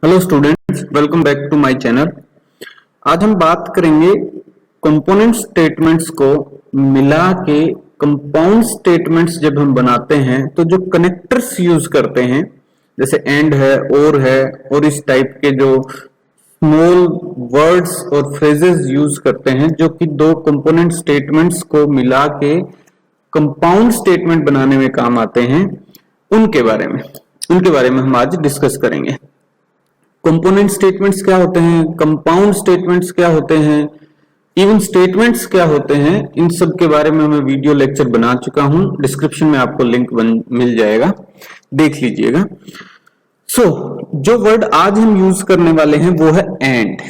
Hello students, welcome back to my channel. आज हम बात करेंगे कंपोनेंट स्टेटमेंट्स को मिला के कंपाउंड स्टेटमेंट्स जब हम बनाते हैं तो जो कनेक्टर्स यूज करते हैं जैसे एंड है और इस टाइप के जो स्मॉल वर्ड्स और फ्रेजेस यूज करते हैं जो कि दो कंपोनेंट स्टेटमेंट्स को मिला के कंपाउंड स्टेटमेंट बनाने में काम आते हैं, उनके बारे में हम आज डिस्कस करेंगे। कंपोनेंट स्टेटमेंट्स क्या होते हैं, कंपाउंड स्टेटमेंट्स क्या होते हैं, इवन स्टेटमेंट्स क्या होते हैं, इन सब के बारे में मैं वीडियो लेक्चर बना चुका हूं। डिस्क्रिप्शन में आपको लिंक मिल जाएगा, देख लीजिएगा। जो वर्ड आज हम यूज करने वाले हैं वो है एंड।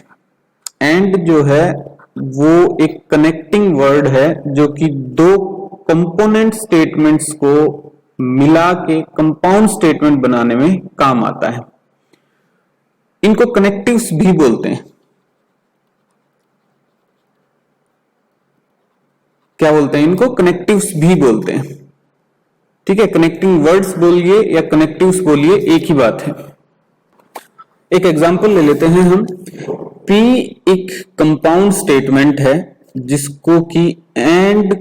एंड जो है वो एक कनेक्टिंग वर्ड है जो कि दो कंपोनेंट स्टेटमेंट्स को मिला के कंपाउंड स्टेटमेंट बनाने में काम आता है। इनको कनेक्टिव्स भी बोलते हैं। क्या बोलते हैं इनको? कनेक्टिव्स भी बोलते हैं। ठीक है, कनेक्टिंग वर्ड्स बोलिए या कनेक्टिव्स बोलिए, एक ही बात है। एक एग्जांपल ले लेते हैं हम। P एक कंपाउंड स्टेटमेंट है जिसको कि एंड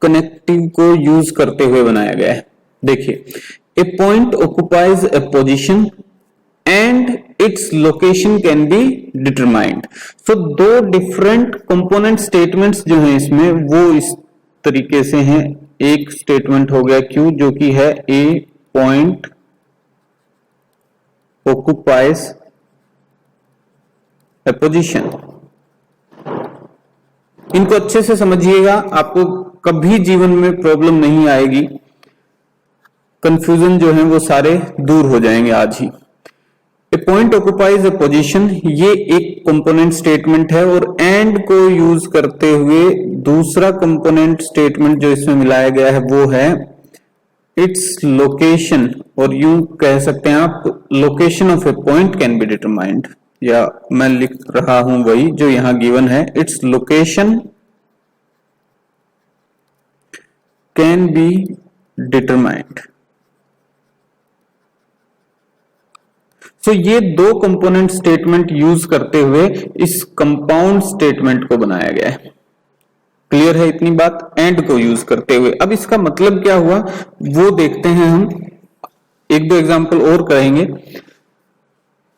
कनेक्टिव को यूज करते हुए बनाया गया है। देखिए, a point occupies a position and its location can be determined। So दो डिफरेंट कंपोनेंट स्टेटमेंट्स जो हैं इसमें वो इस तरीके से हैं। एक स्टेटमेंट हो गया Q जो कि है A point occupies a position। इनको अच्छे से समझिएगा, आपको कभी जीवन में प्रॉब्लम नहीं आएगी। कंफ्यूजन जो है वो सारे दूर हो जाएंगे आज ही। ए पॉइंट ऑक्युपाइज ए पोजीशन, ये एक कंपोनेंट स्टेटमेंट है और एंड को यूज करते हुए दूसरा कंपोनेंट स्टेटमेंट जो इसमें मिलाया गया है वो है इट्स लोकेशन, और यूं कह सकते हैं आप location of A point can be determined, या मैं लिख रहा हूं वही जो यहां गिवन है, its location can be determined. ये दो कंपोनेंट स्टेटमेंट यूज करते हुए इस कंपाउंड स्टेटमेंट को बनाया गया है। क्लियर है इतनी बात? एंड को यूज करते हुए। अब इसका मतलब क्या हुआ वो देखते हैं हम, एक दो एग्जांपल और करेंगे।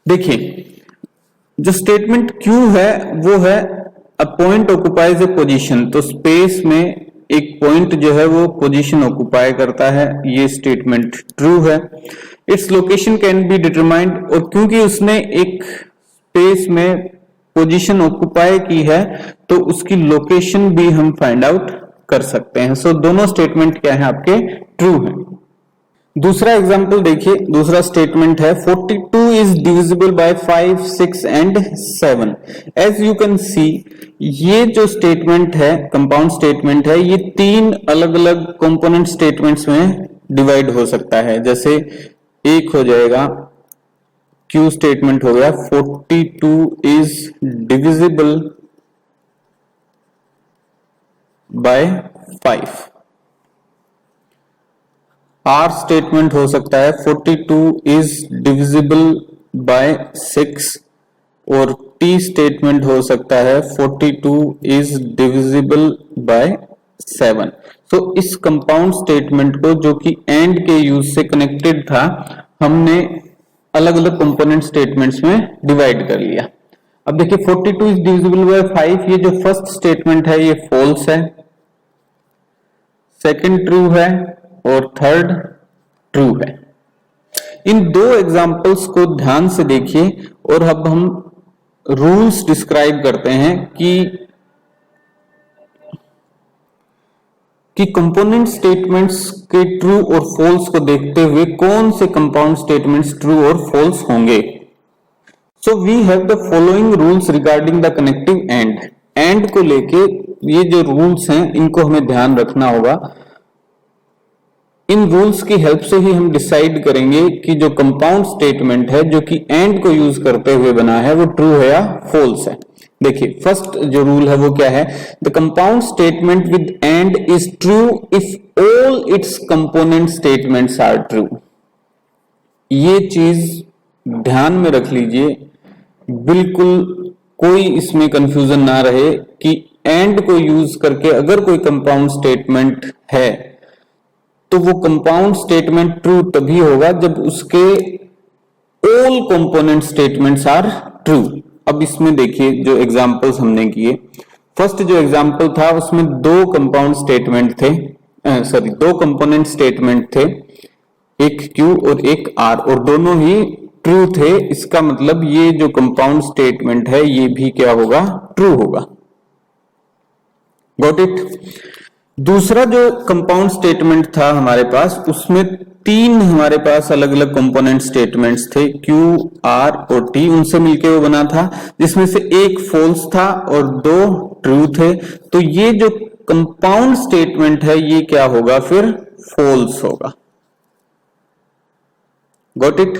देखिए, जो स्टेटमेंट क्यू है वो है a point occupies a position, तो स्पेस में एक पॉइंट जो है वो पोजीशन ऑक्युपाई करता है, ये स्टेटमेंट ट्रू है। Its location can be determined, और क्योंकि उसने एक स्पेस में पोजीशन ऑक्युपाई की है तो उसकी लोकेशन भी हम फाइंड आउट कर सकते हैं। दोनों स्टेटमेंट क्या है आपके? ट्रू है। दूसरा एग्जांपल देखिए, दूसरा स्टेटमेंट है 42 is divisible by 5, 6 and 7। As you can see, ये जो स्टेटमेंट है कंपाउंड स्टेटमेंट है, ये तीन अलग अलग कंपोनेंट स्टेटमेंट्स में डिवाइड हो सकता है। जैसे एक हो जाएगा Q स्टेटमेंट हो गया 42 is divisible by 5। R statement हो सकता है 42 इज डिविजिबल बाय 6, और T स्टेटमेंट हो सकता है 42 इज डिविजिबल बाय 7। इस कंपाउंड स्टेटमेंट को जो कि एंड के यूज से कनेक्टेड था, हमने अलग अलग कंपोनेंट स्टेटमेंट्स में डिवाइड कर लिया। अब देखिए 42 इज डिविजिबल बाय 5, ये जो फर्स्ट स्टेटमेंट है ये फॉल्स है, सेकंड ट्रू है और थर्ड ट्रू है। इन दो एग्जांपल्स को ध्यान से देखिए और अब हम रूल्स डिस्क्राइब करते हैं कि कंपोनेंट स्टेटमेंट्स के ट्रू और फॉल्स को देखते हुए कौन से कंपाउंड स्टेटमेंट्स ट्रू और फॉल्स होंगे। We have the following rules regarding the connective and. And को लेके ये जो रूल्स हैं इनको हमें ध्यान रखना होगा। इन रूल्स की हेल्प से ही हम डिसाइड करेंगे कि जो कंपाउंड स्टेटमेंट है जो कि एंड को यूज करते हुए बना है वो ट्रू है या फॉल्स है। देखिए, फर्स्ट जो रूल है वो क्या है? The compound statement with and is true if all its component statements are true. ये चीज ध्यान में रख लीजिए, बिल्कुल कोई इसमें कंफ्यूजन ना रहे कि एंड को यूज करके अगर कोई कंपाउंड स्टेटमेंट है तो वो कंपाउंड स्टेटमेंट ट्रू तभी होगा जब उसके all component statements are true. अब इसमें देखिए जो एग्जांपल्स हमने किए, फर्स्ट जो एग्जांपल था उसमें दो कंपाउंड स्टेटमेंट थे, दो कंपोनेंट स्टेटमेंट थे, एक Q और एक R, और दोनों ही ट्रू थे। इसका मतलब ये जो कंपाउंड स्टेटमेंट है ये भी क्या होगा, ट्रू होगा। Got it. दूसरा जो कंपाउंड स्टेटमेंट था हमारे पास, उसमें तीन हमारे पास अलग अलग कंपोनेंट स्टेटमेंट्स थे, Q, R और T, उनसे मिलके वो बना था, जिसमें से एक फॉल्स था और दो ट्रू थे। तो ये जो कंपाउंड स्टेटमेंट है ये क्या होगा, फिर फॉल्स होगा। Got it.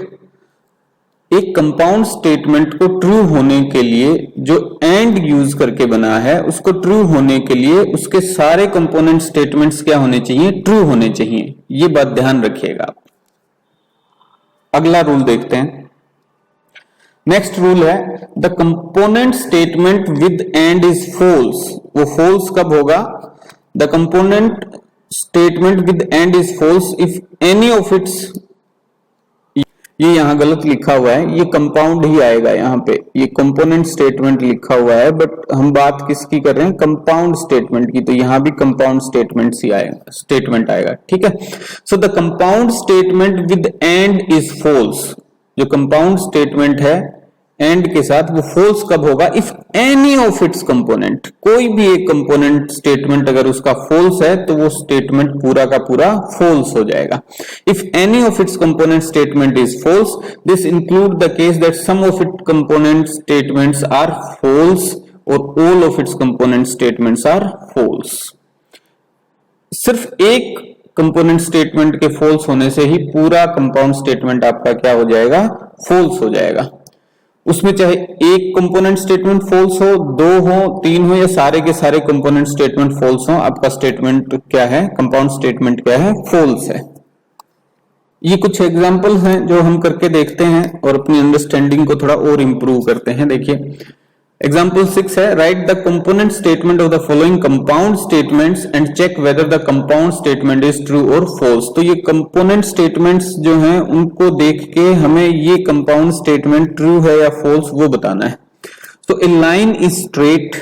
एक कंपाउंड स्टेटमेंट को ट्रू होने के लिए जो एंड यूज करके बना है, उसको ट्रू होने के लिए उसके सारे कंपोनेंट स्टेटमेंट्स क्या होने चाहिए, ट्रू होने चाहिए। ये बात ध्यान रखिएगा। अगला रूल देखते हैं। नेक्स्ट रूल है the component statement with and is false. वो फॉल्स कब होगा, the component statement with and is false if any of its, ये यहां गलत लिखा हुआ है, ये कंपाउंड ही आएगा, यहाँ पे ये कंपोनेंट स्टेटमेंट लिखा हुआ है, बट हम बात किसकी कर रहे हैं, कंपाउंड स्टेटमेंट की, तो यहां भी कंपाउंड स्टेटमेंट ही आएगा, स्टेटमेंट आएगा। ठीक है। So the compound statement with and is false. जो कंपाउंड स्टेटमेंट है एंड के साथ, वो फॉल्स कब होगा, if any of its component, कोई भी एक कंपोनेंट स्टेटमेंट अगर उसका फॉल्स है तो वो स्टेटमेंट पूरा का पूरा फॉल्स हो जाएगा। If any of its component statement is false, this include the case that some of it component statements are false और all of its component statements are false. सिर्फ एक कंपोनेंट स्टेटमेंट के false होने से ही पूरा compound statement आपका क्या हो जाएगा, फॉल्स हो जाएगा। उसमें चाहे एक कंपोनेंट स्टेटमेंट फॉल्स हो, दो हो, तीन हो, या सारे के सारे कंपोनेंट स्टेटमेंट फॉल्स हो, आपका स्टेटमेंट क्या है, कंपाउंड स्टेटमेंट क्या है, फॉल्स है। ये कुछ एग्जांपल्स हैं जो हम करके देखते हैं और अपनी अंडरस्टैंडिंग को थोड़ा और इंप्रूव करते हैं। देखिए एग्जाम्पल 6 है, write the component statement of the following compound statements and check whether the compound statement is true और फॉल्स। तो ये कंपोनेंट स्टेटमेंट्स जो हैं उनको देख के हमें ये कंपाउंड स्टेटमेंट ट्रू है या फॉल्स वो बताना है। तो ए लाइन इज स्ट्रेट,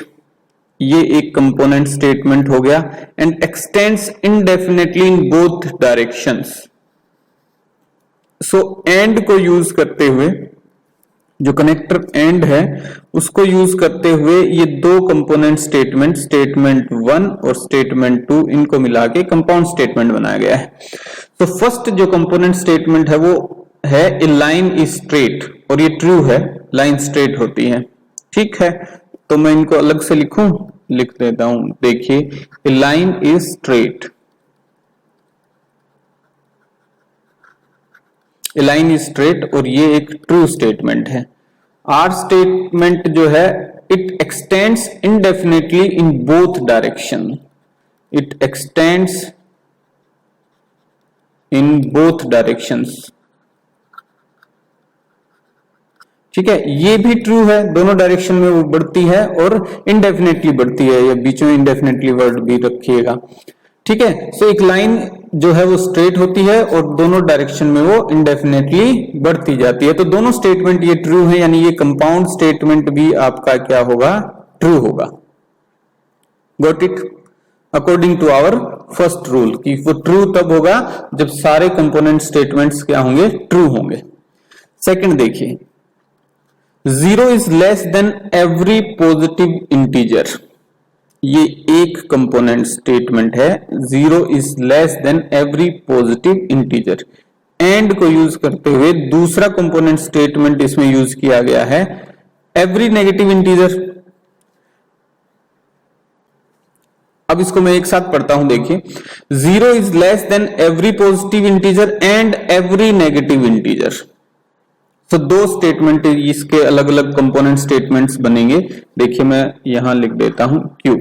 ये एक कंपोनेंट स्टेटमेंट हो गया, and x tends indefinitely in both directions. So and को यूज करते हुए, जो कनेक्टर एंड है उसको यूज करते हुए, ये दो कंपोनेंट स्टेटमेंट, स्टेटमेंट 1 और स्टेटमेंट 2, इनको मिला के कंपाउंड स्टेटमेंट बनाया गया है। तो फर्स्ट जो कंपोनेंट स्टेटमेंट है वो है ए लाइन इज स्ट्रेट, और ये ट्रू है, लाइन स्ट्रेट होती है। ठीक है, तो मैं इनको अलग से लिखूं, लिख देता हूं। देखिए a line is straight, a line is straight, और ये एक ट्रू स्टेटमेंट है। आर स्टेटमेंट जो है, it extends indefinitely in both direction, it extends in both directions. ठीक है, ये भी ट्रू है, दोनों डायरेक्शन में वो बढ़ती है और इनडेफिनेटली बढ़ती है, या बीच में इनडेफिनेटली वर्ड भी रखिएगा। ठीक है, सो एक लाइन जो है वो स्ट्रेट होती है और दोनों डायरेक्शन में वो इंडेफिनेटली बढ़ती जाती है। तो दोनों स्टेटमेंट ये ट्रू है, यानी ये कंपाउंड स्टेटमेंट भी आपका क्या होगा, ट्रू होगा। Got it. According to our first rule कि वो ट्रू तब होगा जब सारे कंपोनेंट स्टेटमेंट्स क्या होंगे, ट्रू होंगे। सेकंड देखिए, 0 is less than every positive integer. ये एक कंपोनेंट स्टेटमेंट है, 0 is less than every positive integer. And को यूज करते हुए दूसरा कंपोनेंट स्टेटमेंट इसमें यूज किया गया है, एवरी नेगेटिव इंटीजर। अब इसको मैं एक साथ पढ़ता हूं, देखिए 0 is less than every positive integer and every negative integer. तो दो स्टेटमेंट इसके अलग अलग कंपोनेंट स्टेटमेंट्स बनेंगे। देखिए मैं यहां लिख देता हूं Q,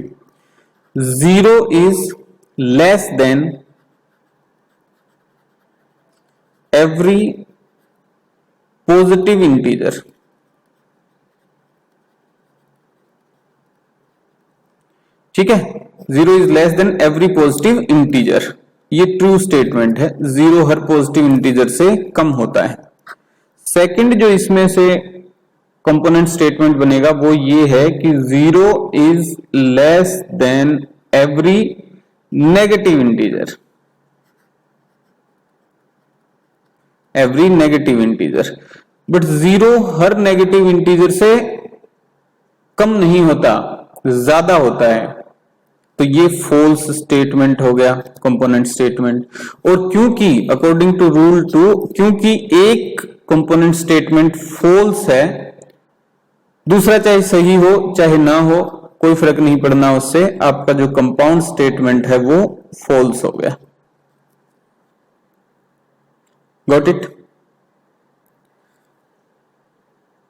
0 is less than every positive integer, ठीक है, 0 is less than every positive integer, ये ट्रू स्टेटमेंट है, 0 हर पॉजिटिव इंटीजर से कम होता है। सेकंड जो इसमें से कंपोनेंट स्टेटमेंट बनेगा वो ये है कि 0 is less than every negative integer, every negative integer, but 0 her negative integer से कम नहीं होता, ज्यादा होता है, तो ये फॉल्स स्टेटमेंट हो गया कंपोनेंट स्टेटमेंट। और क्योंकि अकॉर्डिंग टू रूल 2 क्योंकि एक कंपोनेंट स्टेटमेंट फॉल्स है, दूसरा चाहे सही हो चाहे ना हो कोई फर्क नहीं पड़ना, उससे आपका जो कंपाउंड स्टेटमेंट है वो फॉल्स हो गया। Got it?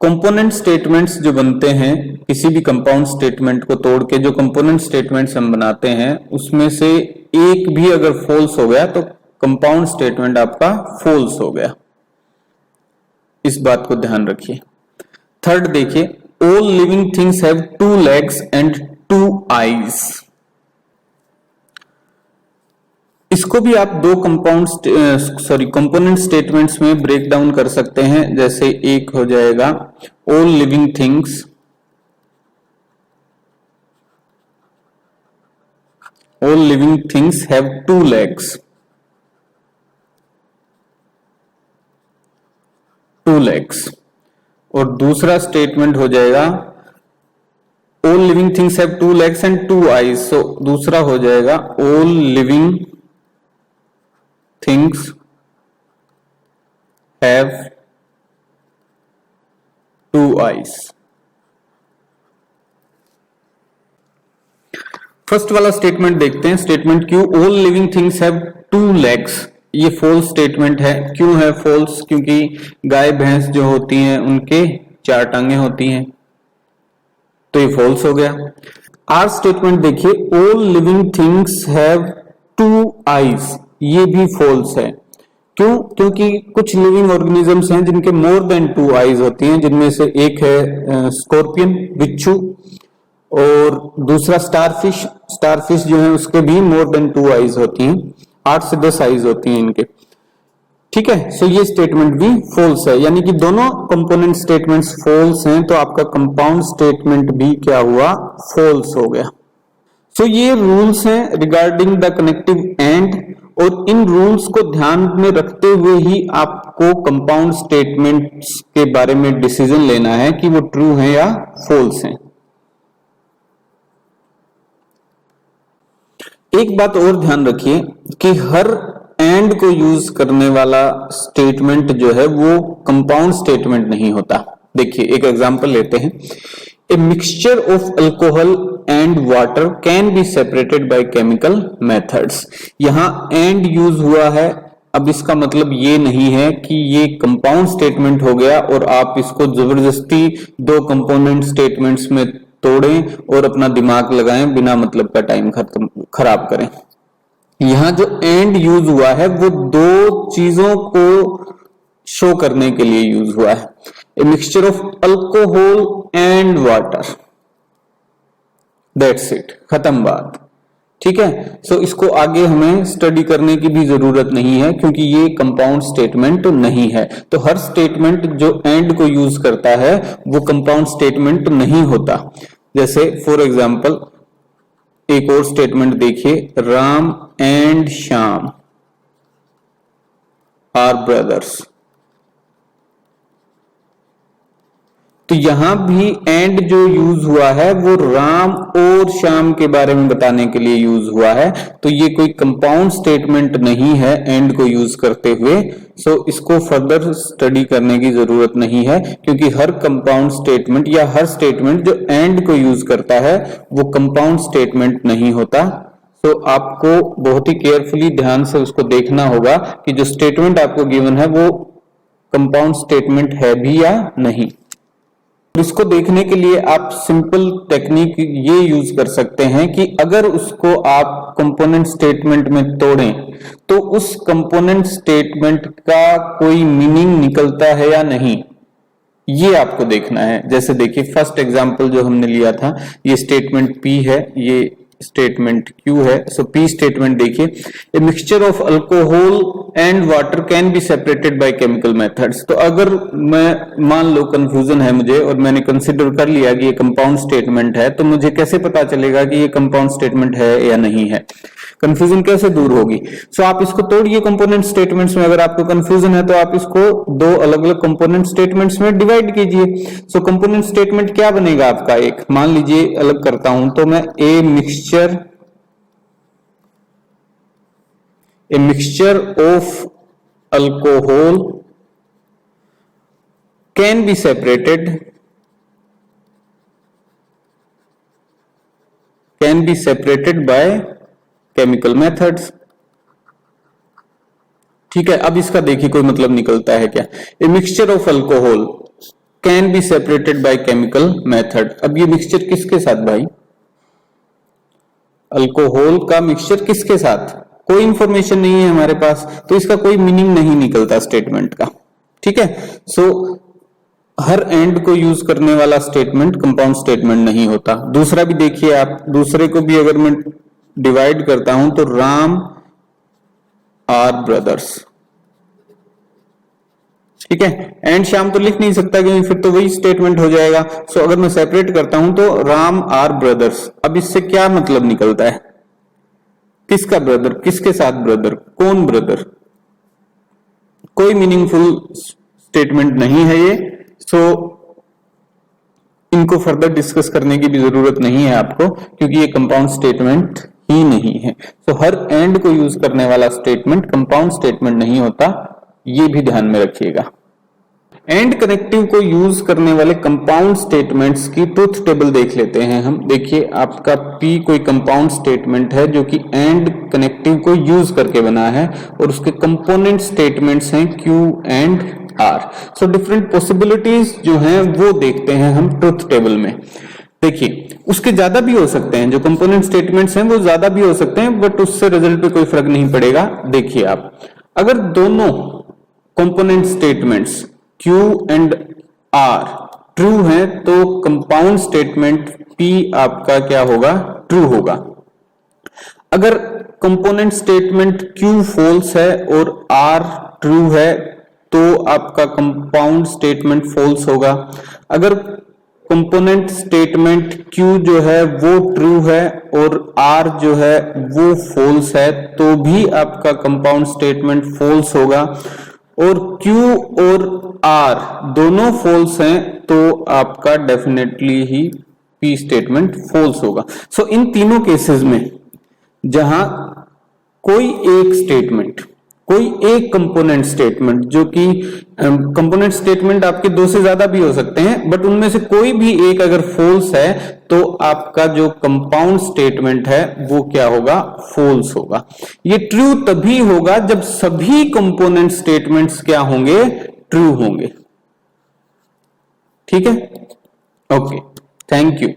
कंपोनेंट स्टेटमेंट्स जो बनते हैं किसी भी कंपाउंड स्टेटमेंट को तोड़ के, जो कंपोनेंट स्टेटमेंट्स हम बनाते हैं उसमें से एक भी अगर फॉल्स हो गया तो कंपाउंड स्टेटमेंट आपका फॉल्स हो गया, इस बात को ध्यान रखिए। थर्ड देखिए, all living things have 2 legs and 2 eyes। इसको भी आप दो कंपोनेंट स्टेटमेंट्स में ब्रेक डाउन कर सकते हैं। जैसे एक हो जाएगा all living things have 2 legs, 2 legs। और दूसरा स्टेटमेंट हो जाएगा all living things have 2 legs and 2 eyes। सो दूसरा हो जाएगा all living things have 2 eyes। First वाला स्टेटमेंट देखते हैं, स्टेटमेंट क्यों, all living things have 2 legs। ये फॉल्स स्टेटमेंट है। क्यों है फॉल्स? क्योंकि गाय भैंस जो होती हैं उनके 4 टांगे होती हैं, तो ये फॉल्स हो गया। आर स्टेटमेंट देखिए, all living things have 2 eyes, ये भी फॉल्स है। क्यों? क्योंकि कुछ लिविंग ऑर्गेनिजम्स हैं जिनके मोर देन 2 eyes होती हैं, जिनमें से एक है स्कॉर्पियन, बिच्छू, और दूसरा स्टारफिश। स्टारफिश जो है उसके भी मोर देन 2 eyes होती हैं, 8 से 10 eyes होती हैं इनके, ठीक है। सो ये स्टेटमेंट भी फॉल्स है, यानी कि दोनों कंपोनेंट स्टेटमेंट्स फॉल्स हैं, तो आपका कंपाउंड स्टेटमेंट भी क्या हुआ? फॉल्स हो गया। सो ये रूल्स हैं रिगार्डिंग द कनेक्टिव एंड, और इन रूल्स को ध्यान में रखते हुए ही आपको कंपाउंड स्टेटमेंट्स के बारे में डिसीजन लेना है कि वो ट्रू है या फॉल्स है। एक बात और ध्यान रखिए कि हर एंड को यूज करने वाला स्टेटमेंट जो है वो कंपाउंड स्टेटमेंट नहीं होता। देखिए एक एग्जांपल लेते हैं, a mixture of alcohol and water can be separated by chemical methods. यहां एंड यूज हुआ है, अब इसका मतलब ये नहीं है कि ये कंपाउंड स्टेटमेंट हो गया और आप इसको जबरदस्ती दो कंपोनेंट स्टेटमेंट्स में तोड़ें और अपना दिमाग लगाएं, बिना मतलब का टाइम खराब करें। यहां जो एंड यूज हुआ है वो दो चीजों को शो करने के लिए यूज हुआ है, a mixture of alcohol and water, that's it, खत्म बात, ठीक है। सो इसको आगे हमें स्टडी करने की भी जरूरत नहीं है क्योंकि ये कंपाउंड स्टेटमेंट नहीं है। तो हर स्टेटमेंट जो एंड को यूज करता है वो कंपाउंड स्टेटमेंट नहीं होता। जैसे फॉर एग्जांपल एक और स्टेटमेंट देखिए, Ram and Shyam are brothers. तो यहां भी एंड जो यूज हुआ है वो राम और श्याम के बारे में बताने के लिए यूज हुआ है, तो ये कोई कंपाउंड स्टेटमेंट नहीं है एंड को यूज करते हुए। सो इसको फर्दर स्टडी करने की जरूरत नहीं है क्योंकि हर कंपाउंड स्टेटमेंट या हर स्टेटमेंट जो एंड को यूज करता है वो कंपाउंड स्टेटमेंट नहीं होता। तो आपको बहुत ही केयरफुली ध्यान से उसको देखना होगा कि जो स्टेटमेंट आपको गिवन है वो कंपाउंड स्टेटमेंट है भी या नहीं। इसको देखने के लिए आप सिंपल टेक्निक ये यूज कर सकते हैं कि अगर उसको आप कंपोनेंट स्टेटमेंट में तोड़ें तो उस कंपोनेंट स्टेटमेंट का कोई मीनिंग निकलता है या नहीं, ये आपको देखना है। जैसे देखिए फर्स्ट एग्जांपल जो हमने लिया था, ये स्टेटमेंट P है, ये स्टेटमेंट Q है। सो P स्टेटमेंट देखिए, a mixture of alcohol and water can be separated by chemical methods. तो अगर मैं मान लो कंफ्यूजन है मुझे और मैंने कंसीडर कर लिया कि ये कंपाउंड स्टेटमेंट है, तो मुझे कैसे पता चलेगा कि ये कंपाउंड स्टेटमेंट है या नहीं है? कंफ्यूजन कैसे दूर होगी? सो आप इसको तोड़िए कंपोनेंट स्टेटमेंट्स में। अगर आपको कंफ्यूजन है तो आप इसको दो अलग अलग कंपोनेंट स्टेटमेंट्स में डिवाइड कीजिए। सो कंपोनेंट स्टेटमेंट क्या बनेगा आपका? एक मान लीजिए अलग करता हूं तो मैं a mixture of alcohol can be separated by chemical methods. ठीक है, अब इसका देखिए कोई मतलब निकलता है क्या? A mixture of alcohol can be separated by chemical method. अब ये मिक्सचर किसके साथ भाई? अल्कोहल का मिक्सचर किसके साथ? कोई इंफॉर्मेशन नहीं है हमारे पास, तो इसका कोई मीनिंग नहीं निकलता स्टेटमेंट का। ठीक है, सो हर एंड को यूज करने वाला स्टेटमेंट कंपाउंड स्टेटमेंट नहीं होता। दूसरा भी देखिए आप, दूसरे को भी अगर मैं डिवाइड करता हूं तो राम आर ब्रदर्स। ठीक है, एंड श्याम तो लिख नहीं सकता क्योंकि फिर तो वही स्टेटमेंट हो जाएगा। सो अगर मैं सेपरेट करता हूं तो राम आर ब्रदर्स। अब इससे क्या मतलब निकलता है? किसका ब्रदर? किसके साथ ब्रदर? कौन ब्रदर? कोई मीनिंगफुल स्टेटमेंट नहीं है ये। सो इनको फर्दर डिस्कस करने की भी जरूरत नहीं है आपको, क्योंकि ये कंपाउंड स्टेटमेंट ही नहीं है। सो हर एंड को यूज करने वाला स्टेटमेंट कंपाउंड स्टेटमेंट नहीं होता, ये भी ध्यान में रखिएगा। एंड कनेक्टिव को यूज करने वाले कंपाउंड स्टेटमेंट्स की ट्रुथ टेबल देख लेते हैं हम। देखिए आपका P कोई कंपाउंड स्टेटमेंट है जो कि एंड कनेक्टिव को यूज करके बना है और उसके कंपोनेंट स्टेटमेंट्स हैं Q and R। So different possibilities जो हैं वो देखते हैं हम ट्रुथ टेबल में। देखिए उसके ज्यादा भी हो सकते हैं, जो कंपोनेंट स्टेटमेंट्स हैं वो ज्यादा भी हो सकते हैं, बट उससे रिजल्ट पे कोई फर्क नहीं पड़ेगा। देखिए आप, अगर दोनों component statements Q and R true है तो कंपाउंड स्टेटमेंट P आपका क्या होगा? ट्रू होगा। अगर कंपोनेंट स्टेटमेंट Q फॉल्स है और R ट्रू है तो आपका कंपाउंड स्टेटमेंट फॉल्स होगा। अगर कंपोनेंट स्टेटमेंट Q जो है वो ट्रू है और R जो है वो फॉल्स है तो भी आपका कंपाउंड स्टेटमेंट फॉल्स होगा। और Q और R दोनों फॉल्स हैं तो आपका डेफिनेटली ही P स्टेटमेंट फॉल्स होगा। सो इन तीनों केसेस में जहां कोई एक स्टेटमेंट, कोई एक कंपोनेंट स्टेटमेंट, जो कि कंपोनेंट स्टेटमेंट आपके दो से ज्यादा भी हो सकते हैं, बट उनमें से कोई भी एक अगर फॉल्स है तो आपका जो कंपाउंड स्टेटमेंट है वो क्या होगा? फॉल्स होगा। ये ट्रू तभी होगा जब सभी कंपोनेंट स्टेटमेंट्स क्या होंगे? ट्रू होंगे। ठीक है, ओके, थैंक यू।